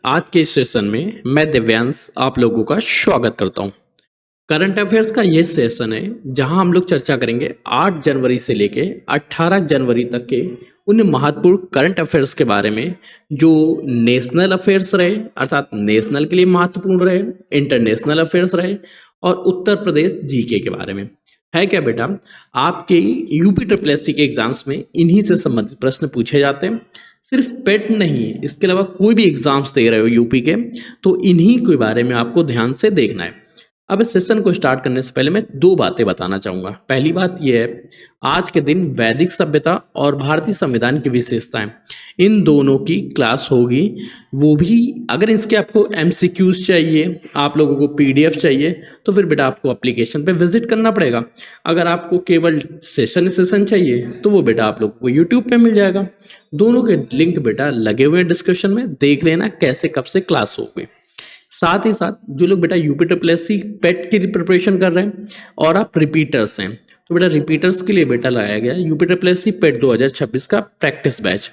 आज के सेशन में मैं दिव्यांश आप लोगों का स्वागत करता हूं। करंट अफेयर्स का ये सेशन है जहां हम लोग चर्चा करेंगे 8 जनवरी से लेके 18 जनवरी तक के उन महत्वपूर्ण करंट अफेयर्स के बारे में जो नेशनल अफेयर्स रहे अर्थात नेशनल के लिए महत्वपूर्ण रहे, इंटरनेशनल अफेयर्स रहे और उत्तर प्रदेश जीके के बारे में। है क्या बेटा, आपके यूपी ट्रिपल एससी के एग्जाम्स में इन्हीं से संबंधित प्रश्न पूछे जाते हैं। सिर्फ पेट नहीं, इसके अलावा कोई भी एग्जाम्स दे रहे हो यूपी के तो इन्हीं के बारे में आपको ध्यान से देखना है। अब इस सेशन को स्टार्ट करने से पहले मैं दो बातें बताना चाहूँगा। पहली बात यह है, आज के दिन वैदिक सभ्यता और भारतीय संविधान की विशेषताएं, इन दोनों की क्लास होगी। वो भी अगर इसके आपको एमसीक्यूज चाहिए, आप लोगों को पीडीएफ चाहिए, तो फिर बेटा आपको एप्लीकेशन पे विजिट करना पड़ेगा। अगर आपको केवल सेशन चाहिए तो वो बेटा आप लोगों को यूट्यूब पे मिल जाएगा। दोनों के लिंक बेटा लगे हुए हैं डिस्क्रिप्शन में, देख लेना कैसे कब से क्लास होगी। साथ ही साथ जो लोग बेटा यूपी ट्रिपल एससी पेट की प्रिपरेशन कर रहे हैं और आप रिपीटर्स हैं, तो बेटा रिपीटर्स के लिए बेटा लाया गया यूपी ट्रिपल एससी पेट 2026 का प्रैक्टिस बैच।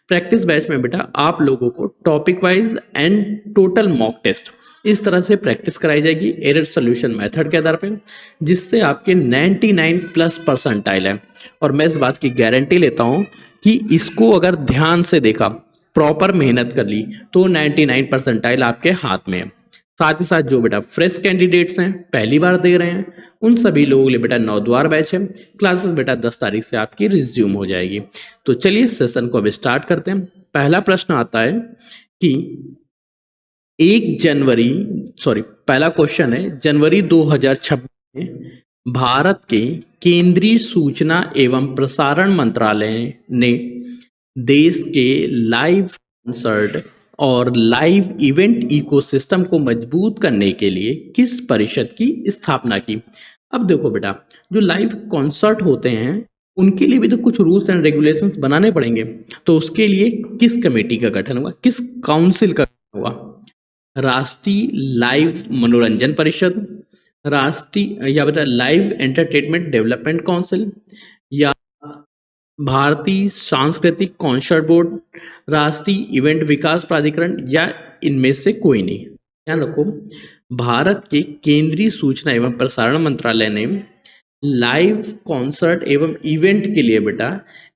प्रैक्टिस बैच में बेटा आप लोगों को topic wise and total mock test इस तरह से प्रैक्टिस कराई जाएगी एरर सोल्यूशन मेथड के आधार पर, जिससे आपके 99 प्लस परसेंटाइल है। और मैं इस बात की गारंटी लेता हूं कि इसको अगर ध्यान से देखा, प्रॉपर मेहनत कर ली, तो 99 परसेंटाइल आपके हाथ में है। साथ ही साथ जो बेटा फ्रेश कैंडिडेट्स हैं, पहली बार दे रहे हैं, उन सभी लोगों के लिए बेटा 9 द्वार बैच है। क्लासेस बेटा 10 तारीख से आपकी रिज्यूम हो जाएगी। तो चलिए सेशन को अब स्टार्ट करते हैं। पहला प्रश्न आता है कि 1 जनवरी पहला क्वेश्चन है, जनवरी 2026 में भारत के केंद्रीय सूचना एवं प्रसारण मंत्रालय ने देश के लाइव कॉन्सर्ट और लाइव इवेंट इकोसिस्टम को मजबूत करने के लिए किस परिषद की स्थापना की। अब देखो बेटा, जो लाइव कॉन्सर्ट होते हैं उनके लिए भी तो कुछ रूल्स एंड रेगुलेशंस बनाने पड़ेंगे। तो उसके लिए किस कमेटी का गठन हुआ, किस काउंसिल का गठन हुआ? राष्ट्रीय लाइव मनोरंजन परिषद, राष्ट्रीय या बेटा लाइव एंटरटेनमेंट डेवलपमेंट काउंसिल, या भारतीय सांस्कृतिक कॉन्सर्ट बोर्ड, राष्ट्रीय इवेंट विकास प्राधिकरण, या इनमें से कोई नहीं। ध्यान रखो, भारत के केंद्रीय सूचना एवं प्रसारण मंत्रालय ने लाइव कॉन्सर्ट एवं इवेंट के लिए बेटा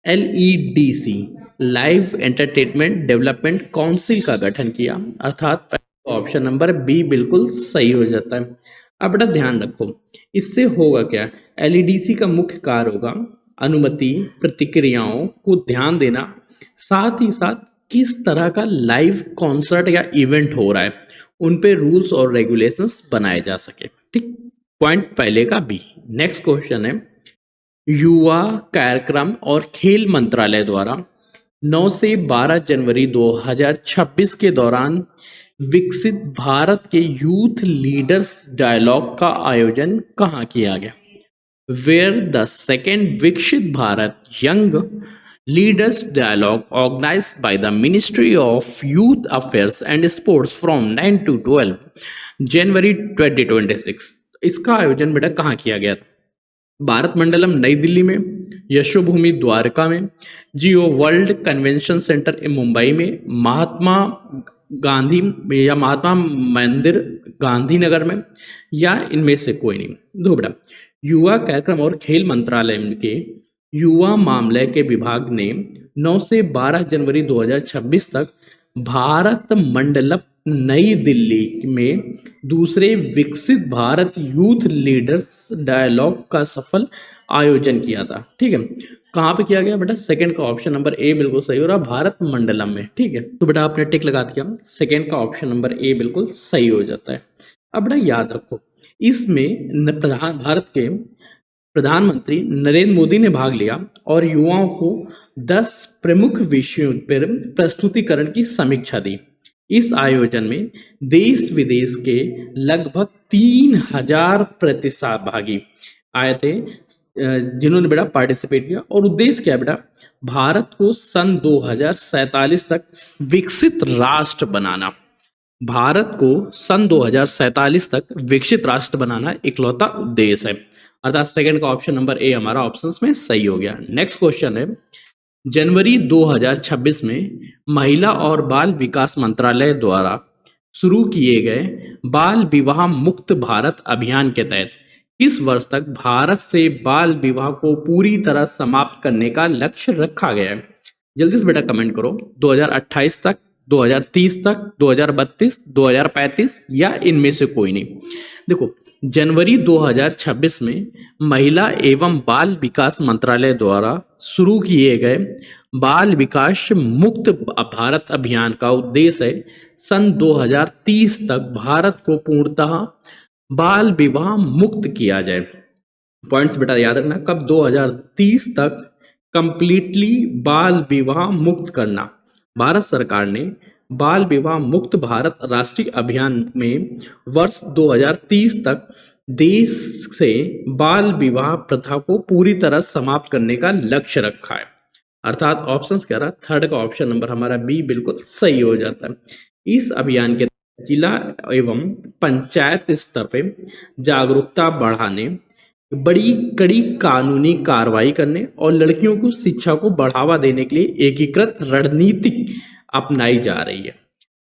LEDC live entertainment development council का गठन किया, अर्थात ऑप्शन नंबर बी बिल्कुल सही हो जाता है। अब बेटा ध्यान रखो, इससे होगा क्या, LEDC का मुख्य कार्य होगा अनुमति प्रतिक्रियाओं को ध्यान देना, साथ ही साथ किस तरह का लाइव कॉन्सर्ट या इवेंट हो रहा है उन पे रूल्स और रेगुलेशंस बनाए जा सके। ठीक, पॉइंट पहले का बी। नेक्स्ट क्वेश्चन है, युवा कार्यक्रम और खेल मंत्रालय द्वारा 9 से 12 जनवरी 2026 के दौरान विकसित भारत के यूथ लीडर्स डायलॉग का आयोजन कहाँ किया गया? Where the second Vikshit Bharat Young Leaders Dialogue organized by the Ministry of Youth Affairs and Sports from 9 to 12 जनवरी 2026। इसका आयोजन बेटा कहाँ किया गया था? भारत मंडलम नई दिल्ली में, यशोभूमि द्वारका में, जियो वर्ल्ड कन्वेंशन सेंटर मुंबई में, महात्मा गांधी या महात्मा मंदिर गांधीनगर में, या इनमें से कोई नहीं। दो बेटा, युवा कार्यक्रम और खेल मंत्रालय के युवा मामले के विभाग ने 9 से 12 जनवरी 2026 तक भारत मंडलम नई दिल्ली में दूसरे विकसित भारत यूथ लीडर्स डायलॉग का सफल आयोजन किया था। ठीक है, कहाँ पे किया गया बेटा? सेकंड का ऑप्शन नंबर ए बिल्कुल सही हो रहा, भारत मंडलम में। ठीक है, तो बेटा आपने टिक लगा दिया, सेकंड का ऑप्शन नंबर ए बिल्कुल सही हो जाता है। अब बेटा याद रखो, इसमें भारत के प्रधानमंत्री नरेंद्र मोदी ने भाग लिया और युवाओं को 10 प्रमुख विषयों पर प्रस्तुतिकरण की समीक्षा दी। इस आयोजन में देश विदेश के लगभग 3000 प्रतिभागी आए थे, जिन्होंने बेटा पार्टिसिपेट किया। और उद्देश्य क्या है बेटा? भारत को सन 2047 तक विकसित राष्ट्र बनाना। भारत को सन 2047 तक विकसित राष्ट्र बनाना इकलौता उद्देश्य है, अर्थात सेकंड का ऑप्शन नंबर ए हमारा ऑप्शंस में सही हो गया। नेक्स्ट क्वेश्चन है, जनवरी 2026 में महिला और बाल विकास मंत्रालय द्वारा शुरू किए गए बाल विवाह मुक्त भारत अभियान के तहत किस वर्ष तक भारत से बाल विवाह को पूरी तरह समाप्त करने का लक्ष्य रखा गया है? जल्दी से बेटा कमेंट करो। 2028 तक, 2030 तक, 2032, 2035 या इनमें से कोई नहीं। देखो, जनवरी 2026 में महिला एवं बाल विकास मंत्रालय द्वारा शुरू किए गए बाल विकास मुक्त भारत अभियान का उद्देश्य है सन 2030 तक भारत को पूर्णतः बाल विवाह मुक्त किया जाए। पॉइंट्स बेटा याद रखना, कब 2030 तक कंप्लीटली बाल विवाह मुक्त करना। भारत सरकार ने बाल विवाह मुक्त भारत राष्ट्रीय अभियान में वर्ष 2030 तक देश से बाल विवाह प्रथा को पूरी तरह समाप्त करने का लक्ष्य रखा है। अर्थात ऑप्शंस कह रहा, थर्ड का ऑप्शन नंबर हमारा बी बिल्कुल सही हो जाता है। इस अभियान के जिला एवं पंचायत स्तर पे जागरूकता बढ़ाने, बड़ी कड़ी कानूनी कार्रवाई करने और लड़कियों को शिक्षा को बढ़ावा देने के लिए एकीकृत रणनीति अपनाई जा रही है।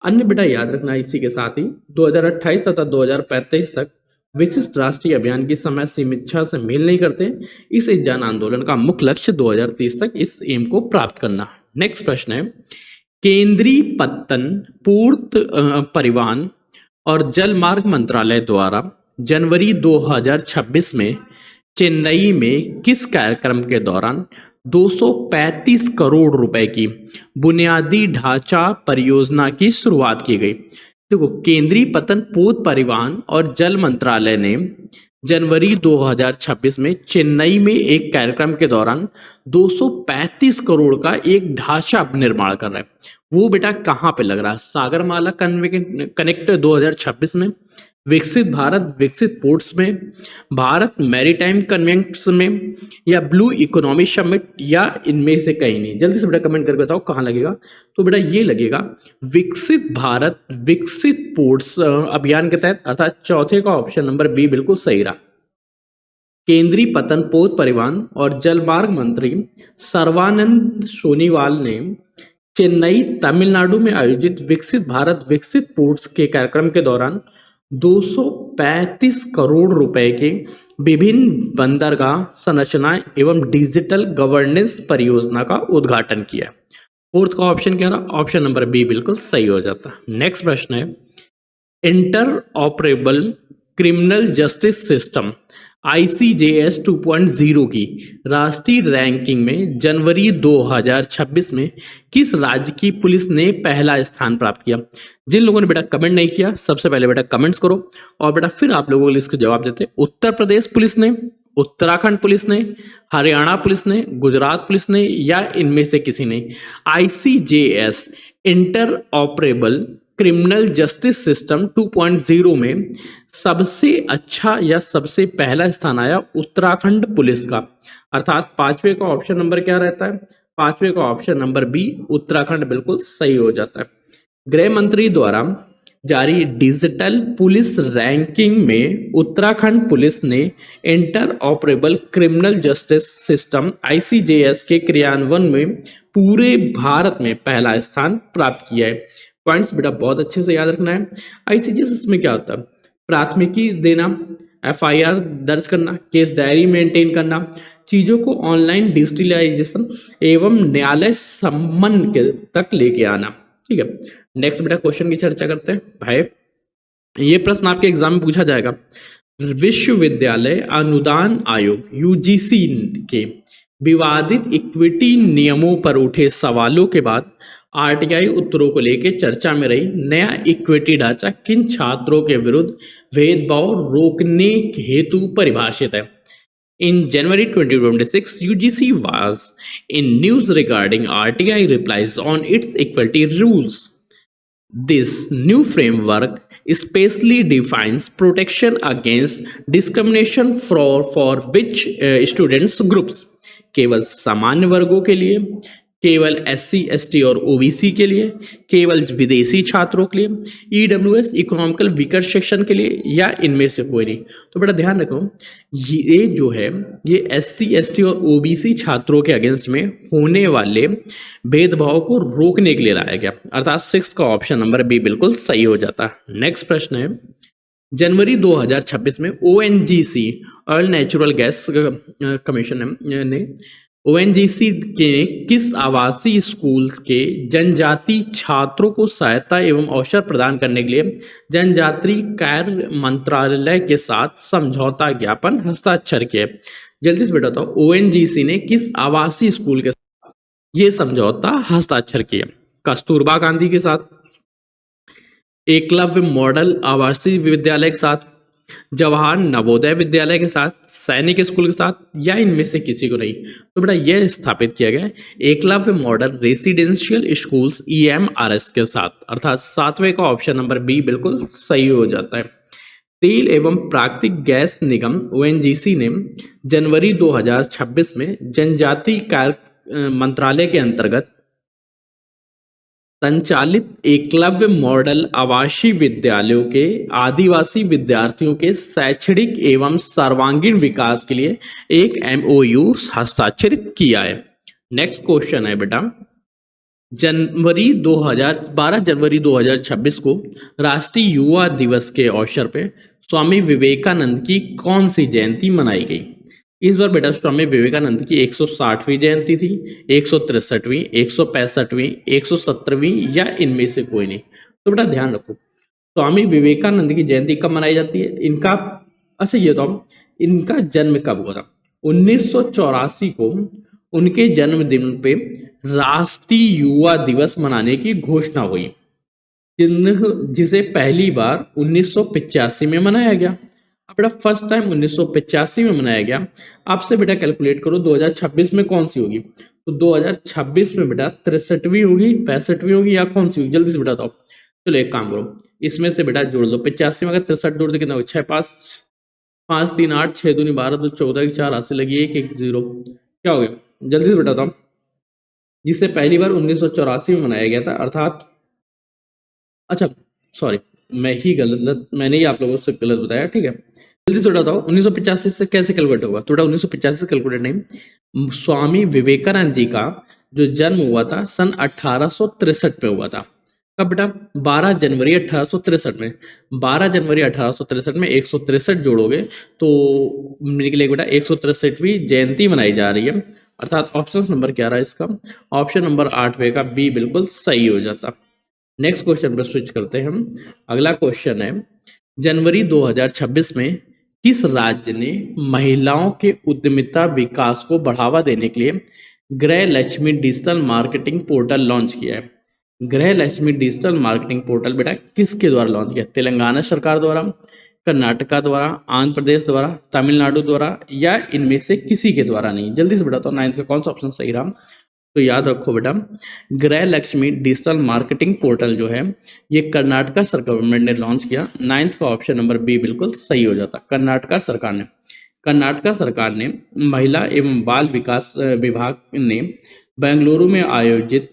अन्य बेटा याद रखना, इसी के साथ ही 2028 तथा 2035 तक विशिष्ट राष्ट्रीय अभियान की समय सीमित से मेल नहीं करते। इस जन आंदोलन का मुख्य लक्ष्य 2030 तक इस एम को प्राप्त करना। नेक्स्ट प्रश्न है, केंद्रीय पत्तन पूर्व परिवहन और जल मार्ग मंत्रालय द्वारा जनवरी 2026 में चेन्नई में किस कार्यक्रम के दौरान 235 करोड़ रुपए की बुनियादी ढांचा परियोजना की शुरुआत की गई? देखो, केंद्रीय पत्तन पूर्व परिवहन और जल मंत्रालय ने जनवरी 2026 में चेन्नई में एक कार्यक्रम के दौरान 235 करोड़ का एक ढांचा निर्माण कर रहा है। वो बेटा कहाँ पे लग रहा है? सागरमाला कनेक्ट 2026 में, विकसित भारत विकसित पोर्ट्स में, भारत मैरीटाइम कन्वेंस में, या ब्लू इकोनॉमी समिट, या इनमें से कहीं नहीं। जल्दी से बेटा कमेंट करके बताओ कहाँ लगेगा। तो बेटा ये लगेगा विकसित भारत विकसित पोर्ट्स अभियान के तहत, अर्थात चौथे का ऑप्शन नंबर बी बिल्कुल सही रहा। केंद्रीय पत्तन पोत परिवहन और जलमार्ग मंत्री सर्बानंद सोनोवाल ने चेन्नई तमिलनाडु में आयोजित विकसित भारत विकसित पोर्ट्स के कार्यक्रम के दौरान 235 करोड़ रुपए के विभिन्न बंदरगाह संरचना एवं डिजिटल गवर्नेंस परियोजना का उद्घाटन किया। फोर्थ का ऑप्शन क्या रहा? ऑप्शन नंबर बी बिल्कुल सही हो जाता। नेक्स्ट प्रश्न है, inter operable criminal justice system ICJS 2.0 की राष्ट्रीय रैंकिंग में जनवरी 2026 में किस राज्य की पुलिस ने पहला स्थान प्राप्त किया? जिन लोगों ने बेटा कमेंट नहीं किया, सबसे पहले बेटा कमेंट्स करो और बेटा फिर आप लोगों के लिए इसका जवाब देते। उत्तर प्रदेश पुलिस ने, उत्तराखंड पुलिस ने, हरियाणा पुलिस ने, गुजरात पुलिस ने, या इनमें से किसी ने? ICJS inter operable criminal justice system 2.0 में सबसे अच्छा या सबसे पहला स्थान आया उत्तराखंड पुलिस का। अर्थात पांचवे का ऑप्शन नंबर क्या रहता है? पांचवे का ऑप्शन नंबर बी उत्तराखंड बिल्कुल सही हो जाता है। गृह मंत्री द्वारा जारी डिजिटल पुलिस रैंकिंग में उत्तराखंड पुलिस ने inter operable criminal justice system ICJS के क्रियान्वयन में पूरे भारत में पहला स्थान प्राप्त किया है। पॉइंट्स बेटा बहुत अच्छे से याद रखना है। ICJS में क्या होता है? प्राथमिकी देना, FIR दर्ज करना, केस डायरी मेंटेन करना, चीजों को ऑनलाइन डिजिटलाइजेशन एवं न्यायालय सम्मन के तक लेके आना। ठीक है, नेक्स्ट बेटा क्वेश्चन की चर्चा करते हैं। भाई ये प्रश्न आपके एग्जाम में पूछा जाएगा। विश्वविद्यालय अनुदान आयोग UGC के विवादित इक्विटी नियमों पर उठे सवालों के बाद RTI उत्तरों को लेकर चर्चा में रही नया इक्विटी ढांचा किन छात्रों के विरुद्ध भेदभाव रोकने हेतु परिभाषित है? In January 2026, UGC was in news regarding RTI replies on its equality rules. This new framework especially defines protection against discrimination for which students groups, केवल सामान्य वर्गों के लिए, केवल एससी एसटी और ओबीसी के लिए, केवल विदेशी छात्रों के लिए, ईडब्ल्यूएस इकोनॉमिकल वीकर सेक्शन के लिए, या इनमें से कोई नहीं। तो बेटा ध्यान रखो, ये जो है ये एससी एसटी और ओबीसी छात्रों के अगेंस्ट में होने वाले भेदभाव को रोकने के लिए लाया गया, अर्थात 6 का ऑप्शन नंबर बी बिल्कुल सही हो जाता है। नेक्स्ट प्रश्न है, जनवरी 2026 में ONGC oil natural gas commission ने ओएनजीसी के किस आवासीय स्कूल के जनजातीय छात्रों को सहायता एवं अवसर प्रदान करने के लिए जनजातीय कार्य मंत्रालय के साथ समझौता ज्ञापन हस्ताक्षर किए? जल्दी से बेटा बताओ, ओएनजीसी ने किस आवासीय स्कूल के साथ ये समझौता हस्ताक्षर किया? कस्तूरबा गांधी के साथ, एकलव्य मॉडल आवासीय विद्यालय के साथ, जवाहर नवोदय विद्यालय के साथ, सैनिक स्कूल के साथ, या इनमें से किसी को नहीं? तो बेटा यह स्थापित किया गया Eklavya model residential schools EMRS के साथ, अर्थात 7वें का ऑप्शन नंबर बी बिल्कुल सही हो जाता है। तेल एवं प्राकृतिक गैस निगम ओएनजीसी ने जनवरी 2026 में जनजातीय कार्य मंत्रालय के अंतर्गत संचालित एकलव्य मॉडल आवासीय विद्यालयों के आदिवासी विद्यार्थियों के शैक्षणिक एवं सर्वांगीण विकास के लिए एक एमओयू हस्ताक्षरित किया है। नेक्स्ट क्वेश्चन है बेटा, 12 जनवरी 2026 को राष्ट्रीय युवा दिवस के अवसर पे स्वामी विवेकानंद की कौन सी जयंती मनाई गई? इस बार बेटा स्वामी विवेकानंद की 160वीं जयंती थी, 163वीं, 165वीं, 170वीं, या इनमें से कोई नहीं? तो बेटा ध्यान रखो, स्वामी विवेकानंद की जयंती कब मनाई जाती है? इनका अच्छा ये तो इनका जन्म कब हुआ था? 1984 को उनके जन्मदिन पे राष्ट्रीय युवा दिवस मनाने की घोषणा हुई, जिसे पहली बार 1985 में मनाया गया। अब बेटा फर्स्ट टाइम 1985 में मनाया गया। आपसे बेटा कैलकुलेट करो 2026 में कौन सी होगी? तो 2026 में बेटा 63वीं होगी, 65वीं होगी, या कौन सी होगी? जल्दी से बेटा बताओ। चलो एक काम करो, इसमें से बेटा जोड़ लो, 85 में अगर 63 जोड़ दो कितना होगा? 6 5 5 3 8 6 दूनी 12 2 14 की 4 हाथ से लगी 1 1 0, क्या हो गया? जल्दी से बेटा बताओ। जिसे पहली बार 1984 में मनाया गया था, अर्थात अच्छा सॉरी मैंने ही आप लोगों से गलत बताया, ठीक है। जल्दी से बताओ 1985 से कैसे कैलकुलेट होगा? तो 1985 से कैलकुलेट नहीं, स्वामी विवेकानंद जी का जो जन्म हुआ था सन 1863 में हुआ था। कब बेटा? 12 जनवरी 1863 में। 12 जनवरी 1863 में 163 जोड़ोगे तो निकलेगा बेटा 163वीं जयंती मनाई जा रही है, अर्थात ऑप्शन नंबर क्या रहा है इसका? ऑप्शन नंबर 8 का बी बिल्कुल सही हो जाता। नेक्स्ट क्वेश्चन पर स्विच करते हैं हम। अगला क्वेश्चन है, जनवरी 2026 में किस राज्य ने महिलाओं के उद्यमिता विकास को बढ़ावा देने के लिए गृह Lakshmi digital marketing portal launch किया है? गृह लक्ष्मी डिजिटल मार्केटिंग पोर्टल बेटा किसके द्वारा लॉन्च किया? तेलंगाना सरकार द्वारा, कर्नाटका द्वारा, आंध्र प्रदेश द्वारा, तमिलनाडु द्वारा, या इनमें से किसी के द्वारा नहीं? जल्दी से बताओ 9th का कौन सा ऑप्शन सही रहा? तो याद रखो बेटा, गृह लक्ष्मी डिजिटल मार्केटिंग पोर्टल जो है ये कर्नाटका सरकार गवर्नमेंट ने लॉन्च किया। 9th का ऑप्शन नंबर बी बिल्कुल सही हो जाता। कर्नाटका सरकार ने महिला एवं बाल विकास विभाग ने बेंगलुरु में आयोजित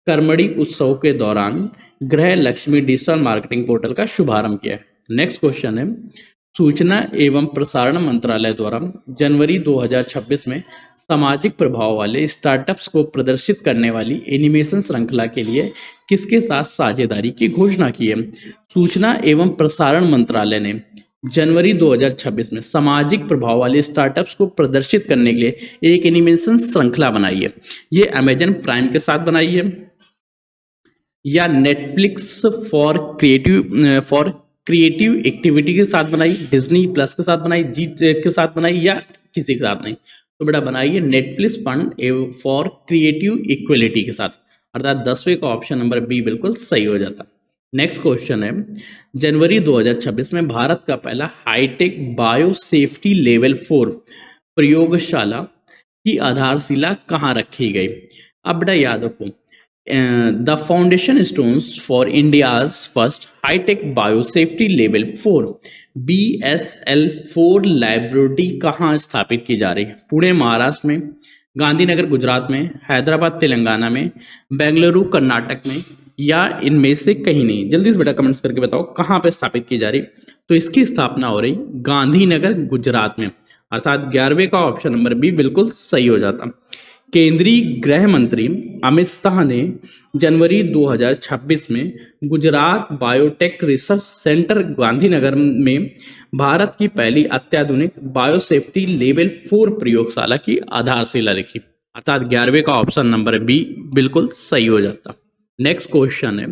कर्मणी उत्सव के दौरान गृह लक्ष्मी डिजिटल मार्केटिंग पोर्टल का शुभारंभ किया। नेक्स्ट क्वेश्चन है, सूचना एवं प्रसारण मंत्रालय द्वारा जनवरी 2026 में सामाजिक प्रभाव वाले स्टार्टअप्स को प्रदर्शित करने वाली एनिमेशन श्रृंखला के लिए किसके साथ साझेदारी की घोषणा की है? सूचना एवं प्रसारण मंत्रालय ने जनवरी 2026 में सामाजिक प्रभाव वाले स्टार्टअप्स को प्रदर्शित करने के लिए एक एनिमेशन श्रृंखला बनाई है। ये अमेजन प्राइम के साथ बनाई है, या नेटफ्लिक्स फॉर क्रिएटिव एक्टिविटी के साथ बनाई, डिज्नी प्लस के साथ बनाई, जी के साथ बनाई, या किसी के साथ नहीं? तो बेटा बनाइए Netflix fund for creative equality के साथ, अर्थात 10वें का ऑप्शन नंबर बी बिल्कुल सही हो जाता। नेक्स्ट क्वेश्चन है, जनवरी 2026 में भारत का पहला हाईटेक बायो सेफ्टी लेवल 4 प्रयोगशाला की आधारशिला कहाँ रखी गई? अब बेटा याद रखो, the foundation stones for India's first high-tech biosafety level 4 BSL4 laboratory कहाँ स्थापित की जा रही है? पुणे महाराष्ट्र में, गांधीनगर गुजरात में, हैदराबाद तेलंगाना में, बेंगलुरु कर्नाटक में, या इनमें से कहीं नहीं? जल्दी से बेटा कमेंट्स करके बताओ कहाँ पे स्थापित की जा रही। तो इसकी स्थापना हो रही गांधीनगर गुजरात में, अर्थात 11वें का ऑप्शन नंबर बी बिल्कुल सही हो जाता। केंद्रीय गृह मंत्री अमित शाह ने जनवरी 2026 में Gujarat biotech research centre Gandhinagar में भारत की पहली अत्याधुनिक बायोसेफ्टी लेवल 4 प्रयोगशाला की आधारशिला रखी, अर्थात 11वें का ऑप्शन नंबर बी बिल्कुल सही हो जाता। नेक्स्ट क्वेश्चन है,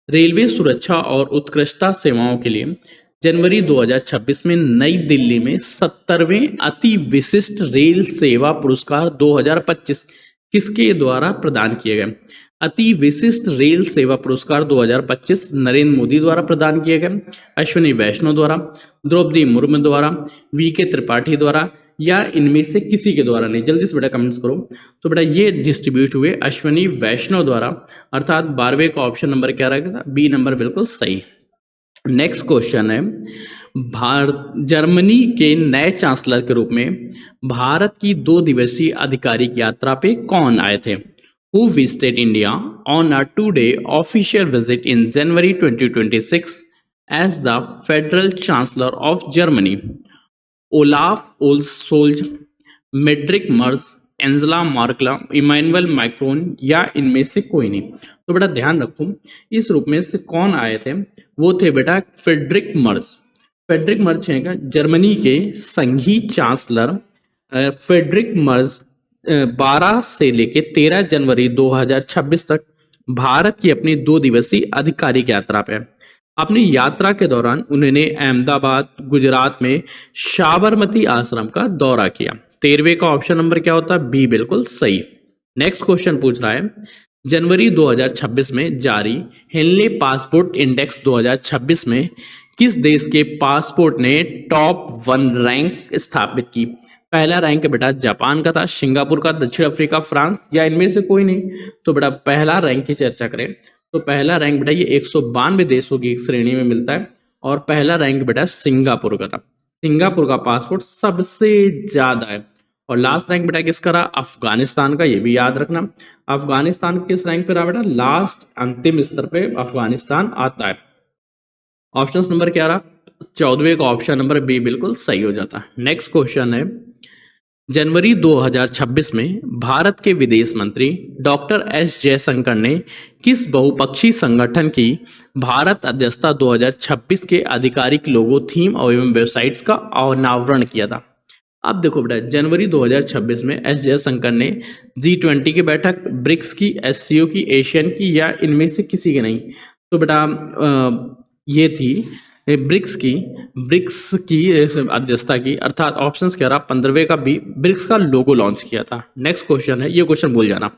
रेलवे सुरक्षा और उत्कृष्टता सेवाओं के लिए जनवरी 2026 में नई दिल्ली में 70वें अति विशिष्ट रेल सेवा पुरस्कार 2025 किसके द्वारा प्रदान किए गए? अति विशिष्ट रेल सेवा पुरस्कार 2025 नरेंद्र मोदी द्वारा प्रदान किए गए, अश्विनी वैष्णव द्वारा, द्रौपदी मुर्मू द्वारा, वीके त्रिपाठी द्वारा, या इनमें से किसी के द्वारा नहीं? जल्दी से बेटा कमेंट्स करो। तो बेटा ये डिस्ट्रीब्यूट हुए अश्विनी वैष्णव द्वारा, अर्थात 12वें का ऑप्शन नंबर क्या रहेगा? बी नंबर बिल्कुल सही। नेक्स्ट क्वेश्चन है, भारत जर्मनी के नए चांसलर के रूप में भारत की 2 दिवसीय आधिकारिक यात्रा पे कौन आए थे? Who visited India on a 2-day official visit in January 2026 as the Federal Chancellor of Germany? Olaf Scholz, मेड्रिक Merz, Angela Merkel, Emmanuel Macron, या इनमें से कोई नहीं? तो बेटा ध्यान रखो, इस रूप में से कौन आए थे? वो थे बेटा फ्रेडरिक मर्स। फ्रेडरिक मर्स हैं जर्मनी के संघीय चांसलर। फ्रेडरिक मर्स 12 से लेके 13 जनवरी 2026 तक भारत की अपनी 2 दिवसीय आधिकारिक यात्रा पे। अपनी यात्रा के दौरान उन्होंने अहमदाबाद गुजरात में साबरमती आश्रम का दौरा किया। 13वें का ऑप्शन नंबर क्या होता है? बी बिल्कुल सही। नेक्स्ट क्वेश्चन पूछ रहा है, जनवरी 2026 में जारी हेनले पासपोर्ट इंडेक्स 2026 में किस देश के पासपोर्ट ने टॉप 1 रैंक स्थापित की? पहला रैंक बेटा जापान का था, सिंगापुर का, दक्षिण अफ्रीका, फ्रांस, या इनमें से कोई नहीं? तो बेटा पहला रैंक की चर्चा करें तो पहला रैंक बेटा ये 192 देशों की एक श्रेणी में मिलता है, और पहला रैंक बेटा सिंगापुर का था। सिंगापुर का पासपोर्ट सबसे ज्यादा है। और लास्ट रैंक बेटा किसका रहा? अफगानिस्तान का, ये भी याद रखना। अफगानिस्तान किस रैंक पे रहा बेटा? लास्ट अंतिम स्तर पे अफगानिस्तान आता है। ऑप्शन नंबर क्या रहा? 14वें का ऑप्शन नंबर बी बिल्कुल सही हो जाता है। नेक्स्ट क्वेश्चन है, जनवरी 2026 में भारत के विदेश मंत्री डॉक्टर एस जयशंकर ने किस बहुपक्षीय संगठन की भारत अध्यक्षता 2026 के आधिकारिक लोगो, थीम एवं वेबसाइट्स का अनावरण किया था? अब देखो बेटा, जनवरी 2026 में एस जयशंकर ने G20 की बैठक, ब्रिक्स की, SCO की, एशियन की, या इनमें से किसी की नहीं? तो बेटा ये थी ब्रिक्स की अध्यक्षता की, अर्थात ऑप्शंस कह रहा 15वें का बी, ब्रिक्स का लोगो लॉन्च किया था। नेक्स्ट क्वेश्चन है, ये क्वेश्चन भूल जाना,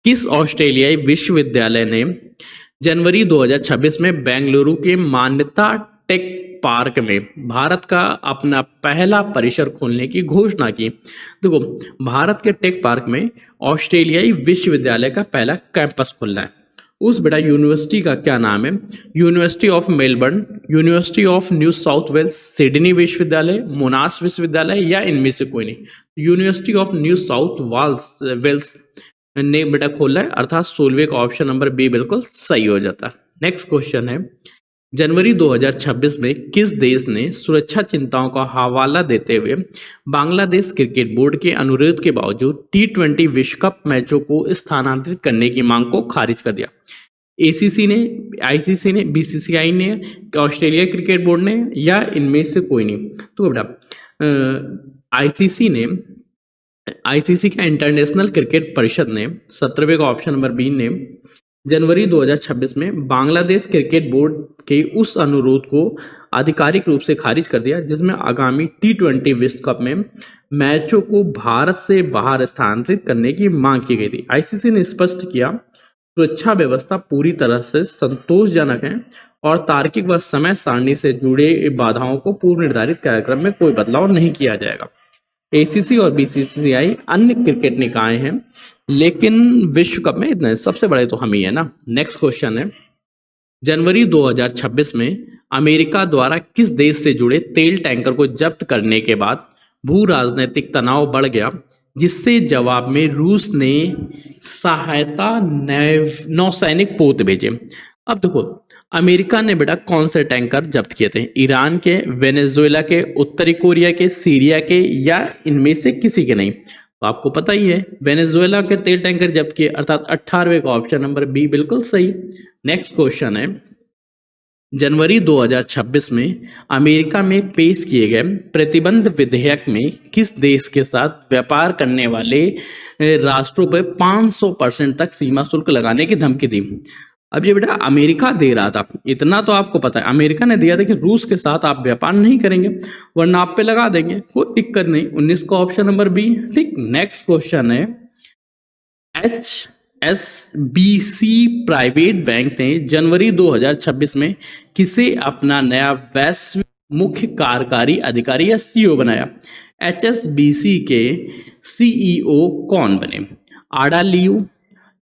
किस ऑस्ट्रेलियाई विश्वविद्यालय ने जनवरी 2026 में बेंगलुरु के मान्यता टेक पार्क में भारत का अपना पहला परिसर खोलने की घोषणा की? देखो, भारत के टेक पार्क में ऑस्ट्रेलियाई विश्वविद्यालय का पहला कैंपस खुलना है। उस बेटा यूनिवर्सिटी का क्या नाम है? University of Melbourne, university of New South Wales, Sydney विश्वविद्यालय, मोनाश विश्वविद्यालय, या इनमें से कोई नहीं? University of New South Wales ने बेटा खोला है, अर्थात 16वें का ऑप्शन नंबर बी बिल्कुल सही हो जाता है। नेक्स्ट क्वेश्चन है, जनवरी 2026 में किस देश ने सुरक्षा चिंताओं का हवाला देते हुए बांग्लादेश क्रिकेट बोर्ड के अनुरोध के बावजूद T20 विश्व कप मैचों को स्थानांतरित करने की मांग को खारिज कर दिया? ACC ने, ICC ने, BCCI ने, ऑस्ट्रेलिया क्रिकेट बोर्ड ने, या इनमें से कोई नहीं? तो बेटा ICC का इंटरनेशनल क्रिकेट परिषद ने 17वें का ऑप्शन नंबर बी ने जनवरी 2026 में बांग्लादेश क्रिकेट बोर्ड के उस अनुरोध को आधिकारिक रूप से खारिज कर दिया जिसमें आगामी T20 विश्व कप में मैचों को भारत से बाहर स्थानांतरित करने की मांग की गई थी। ICC ने स्पष्ट किया, सुरक्षा व्यवस्था पूरी तरह से संतोषजनक है और तार्किक व समय सारणी से जुड़े बाधाओं को पूर्व निर्धारित कार्यक्रम में कोई बदलाव नहीं किया जाएगा। ACC और BCCI अन्य क्रिकेट निकाय हैं, लेकिन विश्व कप में इतने सबसे बड़े तो हम ही है ना। नेक्स्ट क्वेश्चन है, जनवरी 2026 में अमेरिका द्वारा किस देश से जुड़े तेल टैंकर को जब्त करने के बाद भू राजनीतिक तनाव बढ़ गया जिससे जवाब में रूस ने सहायता नौसैनिक पोत भेजे। अब देखो, अमेरिका ने बेटा कौन से टैंकर जब्त किए थे? ईरान के, वेनेजुएला के, उत्तरी कोरिया के, सीरिया के, या इनमें से किसी के नहीं? तो आपको पता ही है, वेनेजुएला के तेल टैंकर जब्त किए, अर्थात 18वें का ऑप्शन नंबर बी बिल्कुल सही। नेक्स्ट क्वेश्चन है, जनवरी 2026 में अमेरिका में पेश किए गए प्रतिबंध विधेयक में किस देश के साथ व्यापार करने वाले राष्ट्रों पर 500% तक सीमा शुल्क लगाने की धमकी दी? अब ये बेटा अमेरिका दे रहा था, इतना तो आपको पता है, अमेरिका ने दिया था कि रूस के साथ आप व्यापार नहीं करेंगे वरना आप पे लगा देंगे, कोई दिक्कत नहीं। 19 का ऑप्शन नंबर बी, ठीक। नेक्स्ट क्वेश्चन है, HSBC प्राइवेट बैंक ने जनवरी 2026 में किसे अपना नया वैश्विक मुख्य कार्यकारी अधिकारी या सीईओ बनाया? HSBC के सीईओ कौन बने? आडा लियू,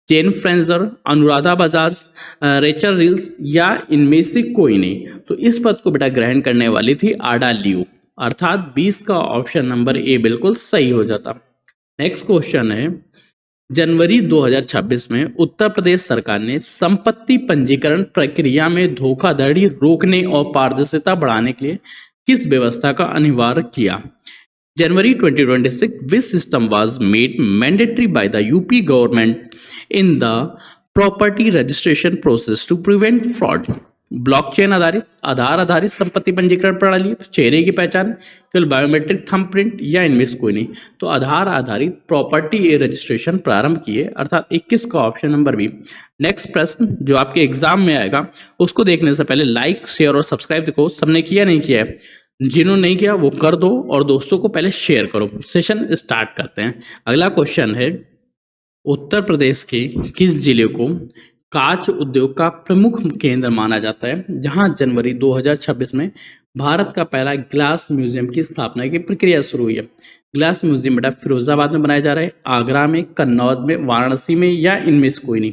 जेन फ्रेंजर, अनुराधा बजाज, रेचल रिल्स, या इनमें से कोई नहीं? तो इस पद को बेटा ग्रहण करने वाली थी आडा लियू, अर्थात 20 का ऑप्शन नंबर ए बिल्कुल सही हो जाता। नेक्स्ट क्वेश्चन है, जनवरी 2026 में उत्तर प्रदेश सरकार ने संपत्ति पंजीकरण प्रक्रिया में धोखाधड़ी रोकने और पारदर्शिता बढ़ाने के लिए किस व्यवस्था का अनिवार्य किया? January 2026, which system was made mandatory by the UP government in the property registration process to prevent fraud? Blockchain आधारित, आधार आधारित संपत्ति पंजीकरण प्रणाली, चेहरे की पहचान, केवल बायोमेट्रिक थंबप्रिंट, या इनमें से कोई नहीं? तो आधार आधारित प्रॉपर्टी रजिस्ट्रेशन प्रारंभ किए, अर्थात 21 का ऑप्शन नंबर बी। नेक्स्ट प्रश्न जो आपके एग्जाम में आएगा उसको देखने से पहले लाइक, शेयर और सब्सक्राइब देखो सबने किया नहीं किया है, जिन्होंने नहीं किया वो कर दो और दोस्तों को पहले शेयर करो। सेशन स्टार्ट करते हैं। अगला क्वेश्चन है, उत्तर प्रदेश के किस जिले को कांच उद्योग का प्रमुख केंद्र माना जाता है, जहां जनवरी 2026 में भारत का पहला ग्लास म्यूजियम की स्थापना की प्रक्रिया शुरू हुई है? ग्लास म्यूजियम बेटा फिरोजाबाद में बनाया जा रहा है, आगरा में, कन्नौज में, वाराणसी में, या इनमें से कोई नहीं?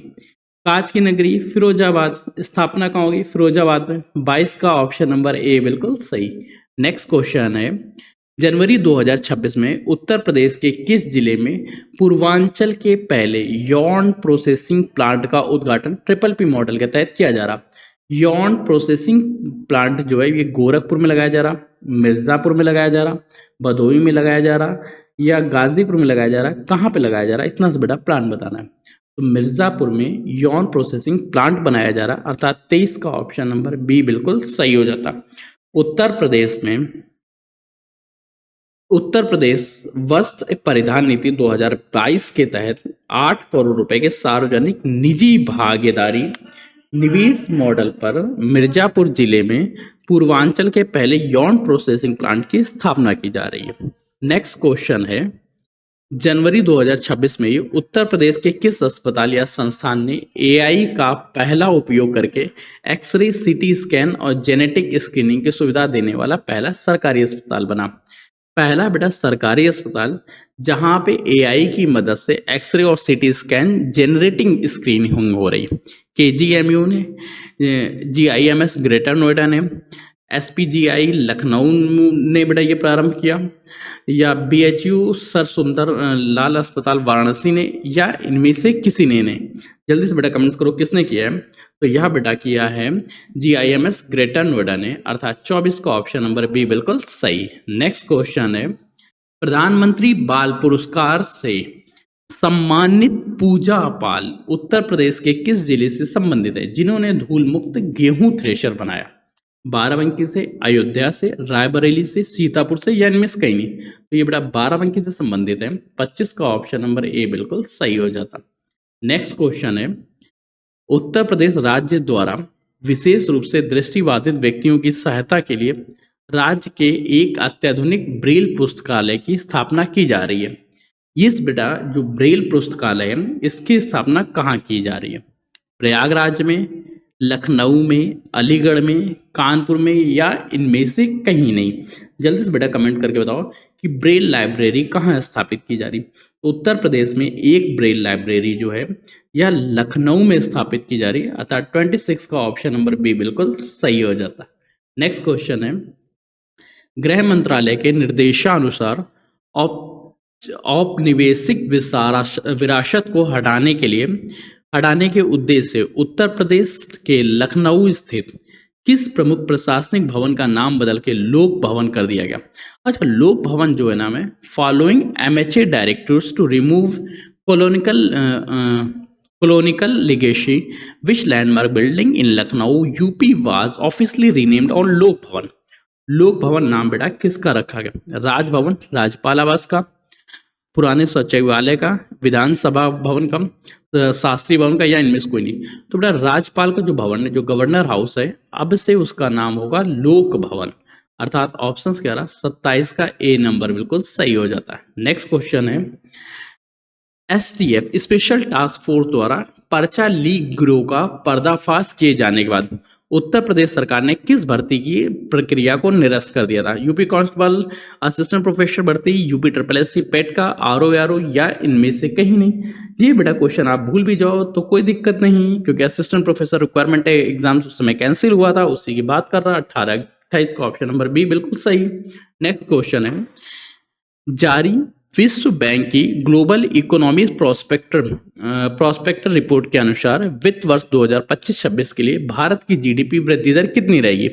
कांच की नगरी फिरोजाबाद, स्थापना कहाँ होगी? फिरोजाबाद में। 22 का ऑप्शन नंबर ए बिल्कुल सही। नेक्स्ट क्वेश्चन है, जनवरी 2026 में उत्तर प्रदेश के किस जिले में पूर्वांचल के पहले यौन प्रोसेसिंग प्लांट का उद्घाटन ट्रिपल पी मॉडल के तहत किया जा रहा? यौन प्रोसेसिंग प्लांट जो है ये गोरखपुर में लगाया जा रहा, मिर्जापुर में लगाया जा रहा, भदोही में लगाया जा रहा, या गाजीपुर में लगाया जा रहा? कहाँ पे लगाया जा रहा है, इतना से बेटा प्लान बताना है। तो मिर्जापुर में यौन प्रोसेसिंग प्लांट बनाया जा रहा, अर्थात 23 का ऑप्शन नंबर बी बिल्कुल सही हो जाता। उत्तर प्रदेश वस्त्र परिधान नीति 2022 के तहत 8 करोड़ रुपए के सार्वजनिक निजी भागीदारी निवेश मॉडल पर मिर्जापुर जिले में पूर्वांचल के पहले यौन प्रोसेसिंग प्लांट की स्थापना की जा रही है। नेक्स्ट क्वेश्चन है, जनवरी 2026 में उत्तर प्रदेश के किस अस्पताल या संस्थान ने एआई का पहला उपयोग करके एक्सरे, सीटी स्कैन और जेनेटिक स्क्रीनिंग की सुविधा देने वाला पहला सरकारी अस्पताल बना? पहला बेटा सरकारी अस्पताल जहां पे एआई की मदद से एक्सरे और सीटी स्कैन जेनरेटिंग स्क्रीनिंग हो रही है। केजीएमयू ने, जीआईएमएस ग्रेटर नोएडा ने, एसपीजीआई लखनऊ ने बेटा ये प्रारंभ किया, या बीएचयू सर सुंदर लाल अस्पताल वाराणसी ने, या इनमें से किसी ने नहीं? जल्दी से बेटा कमेंट्स करो किसने किया है। तो यह बेटा किया है जीआईएमएस ग्रेटर नोएडा ने, अर्थात 24 का ऑप्शन नंबर बी बिल्कुल सही। नेक्स्ट क्वेश्चन है, प्रधानमंत्री बाल पुरस्कार से सम्मानित पूजा पाल उत्तर प्रदेश के किस जिले से संबंधित है, जिन्होंने धूल मुक्त गेहूं थ्रेशर बनाया? बाराबंकी से, अयोध्या से, रायबरेली से, सीतापुर से, या इनमें से कहीं नहीं? तो ये बेटा बाराबंकी से संबंधित है। 25 का ऑप्शन नंबर ए बिल्कुल सही हो जाता। नेक्स्ट क्वेश्चन है, उत्तर प्रदेश राज्य द्वारा विशेष रूप से दृष्टिबाधित व्यक्तियों की सहायता के लिए राज्य के एक अत्याधुनिक ब्रेल पुस्तकालय की स्थापना की जा रही है। इस बेटा जो ब्रेल पुस्तकालय है इसकी स्थापना कहाँ की जा रही है? प्रयागराज में, लखनऊ में, अलीगढ़ में, कानपुर में, या इनमें से कहीं नहीं? जल्दी से बेटा कमेंट करके बताओ कि ब्रेल लाइब्रेरी कहाँ स्थापित की जा रही? उत्तर प्रदेश में एक ब्रेल लाइब्रेरी जो है यह लखनऊ में स्थापित की जा रही है, अर्थात 26 का ऑप्शन नंबर बी बिल्कुल सही हो जाता है। नेक्स्ट क्वेश्चन है, गृह मंत्रालय के निर्देशानुसार औपनिवेशिक विरासत को हटाने के उद्देश्य से उत्तर प्रदेश के लखनऊ स्थित किस प्रमुख प्रशासनिक भवन का नाम बदल के लोक भवन कर दिया गया? अच्छा, लोक भवन जो है नाम है, following MHA directors to remove colonial legacy, which landmark building in Lucknow, UP was officially renamed on लोक भवन? लोक भवन नाम बेटा किसका रखा गया? राजभवन, राज्यपाल आवास का, पुराने सचिवालय का, विधानसभा भवन का, शास्त्री भवन का, या इनमें से कोई नहीं? तो बेटा राज्यपाल का जो भवन है, जो गवर्नर हाउस है, अब से उसका नाम होगा लोक भवन। अर्थात ऑप्शंस क्या रहा? 27 का ए नंबर बिल्कुल सही हो जाता है। नेक्स्ट क्वेश्चन है, एसटीएफ स्पेशल टास्क फोर्स द्वारा पर्चा लीक गिरोह का पर्दाफाश किए जाने के बाद उत्तर प्रदेश सरकार ने किस भर्ती की प्रक्रिया को निरस्त कर दिया था? यूपी कांस्टेबल, असिस्टेंट प्रोफेसर भर्ती, यूपी SSSC पेट का, आरओ या इनमें से कहीं नहीं? ये बेटा क्वेश्चन आप भूल भी जाओ तो कोई दिक्कत नहीं, क्योंकि असिस्टेंट प्रोफेसर रिक्वायरमेंट एग्जाम उस समय कैंसिल हुआ था, उसी की बात कर रहा। 28 का ऑप्शन नंबर बी बिल्कुल सही। नेक्स्ट क्वेश्चन है, जारी विश्व बैंक की ग्लोबल इकोनॉमी प्रोस्पेक्टर रिपोर्ट के अनुसार वित्त वर्ष 2025-26 के लिए भारत की जीडीपी वृद्धि दर कितनी रहेगी?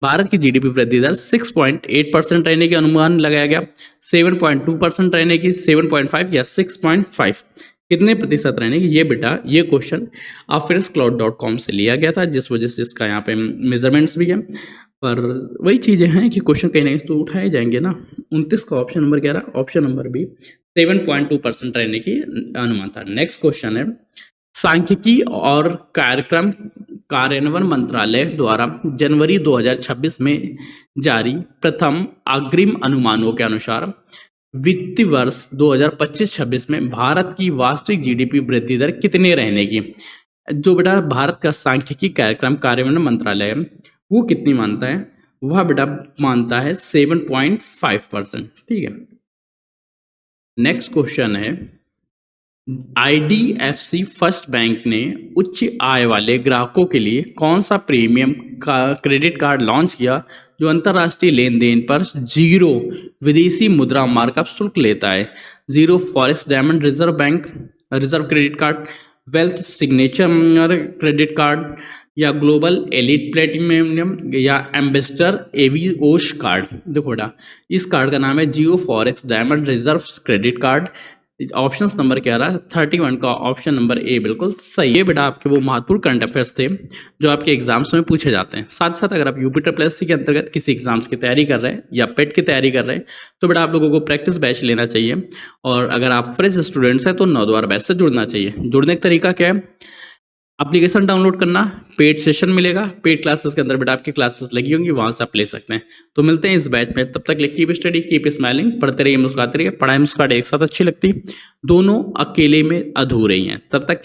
भारत की जीडीपी वृद्धि दर 6.8% रहने की अनुमान लगाया गया, 7.2% रहने की, 7.5 या 6.5, कितने प्रतिशत रहने की? ये बेटा ये क्वेश्चन affairscloud.com से लिया गया था, जिस वजह से इसका यहाँ पे मेजरमेंट्स भी है, पर वही चीज़ें हैं कि क्वेश्चन कहीं ना तो उठाए जाएंगे ना। 29 का ऑप्शन नंबर क्या रहा? ऑप्शन नंबर बी 7.2% रहने की अनुमान था। नेक्स्ट क्वेश्चन है, सांख्यिकी और कार्यक्रम कार्यान्वयन मंत्रालय द्वारा जनवरी 2026 में जारी प्रथम अग्रिम अनुमानों के अनुसार वित्तीय वर्ष 2025-26 में भारत की वास्तविक जीडीपी वृद्धि दर कितने रहने की? जो बेटा भारत का सांख्यिकी कार्यक्रम कार्यान्वयन मंत्रालय है वो कितनी मानता है? वह बेटा मानता है 7.5%। ठीक है। नेक्स्ट क्वेश्चन है, आईडीएफसी फर्स्ट बैंक ने उच्च आय वाले ग्राहकों के लिए कौन सा प्रीमियम का क्रेडिट कार्ड लॉन्च किया जो अंतर्राष्ट्रीय लेन देन पर 0 विदेशी मुद्रा मार्कअप शुल्क लेता है? 0 forex diamond reserve credit card, wealth signature credit card, या ग्लोबल एलिट प्लेटिनम, या एम्बेसडर एविओश कार्ड? देखो बेटा इस कार्ड का नाम है Jio forex diamond reserve credit card. Options number क्या रहा? 31 का ऑप्शन नंबर ए बिल्कुल सही है। बेटा आपके वो महत्वपूर्ण करंट अफेयर्स थे जो आपके एग्जाम्स में पूछे जाते हैं। साथ साथ अगर आप यूपी SSSC के अंतर्गत किसी एग्जाम्स की तैयारी कर रहे हैं या पेट की तैयारी कर रहे हैं तो बेटा आप लोगों को प्रैक्टिस बैच लेना चाहिए, और अगर आप फ्रेश स्टूडेंट्स हैं तो 9 द्वार बैच से जुड़ना चाहिए। जुड़ने का तरीका क्या है? एप्लीकेशन डाउनलोड करना, पेड सेशन मिलेगा, पेड क्लासेस के अंदर बेटा आपकी क्लासेस लगी होंगी, वहां से आप ले सकते हैं। तो मिलते हैं इस बैच में, तब तक कीप स्टडी, कीप स्माइलिंग, पढ़ते रहिए, मुस्कुराते रहिए। पढ़ाई मुस्कुराहट एक साथ अच्छी लगती, दोनों अकेले में अधूरे ही हैं। तब तक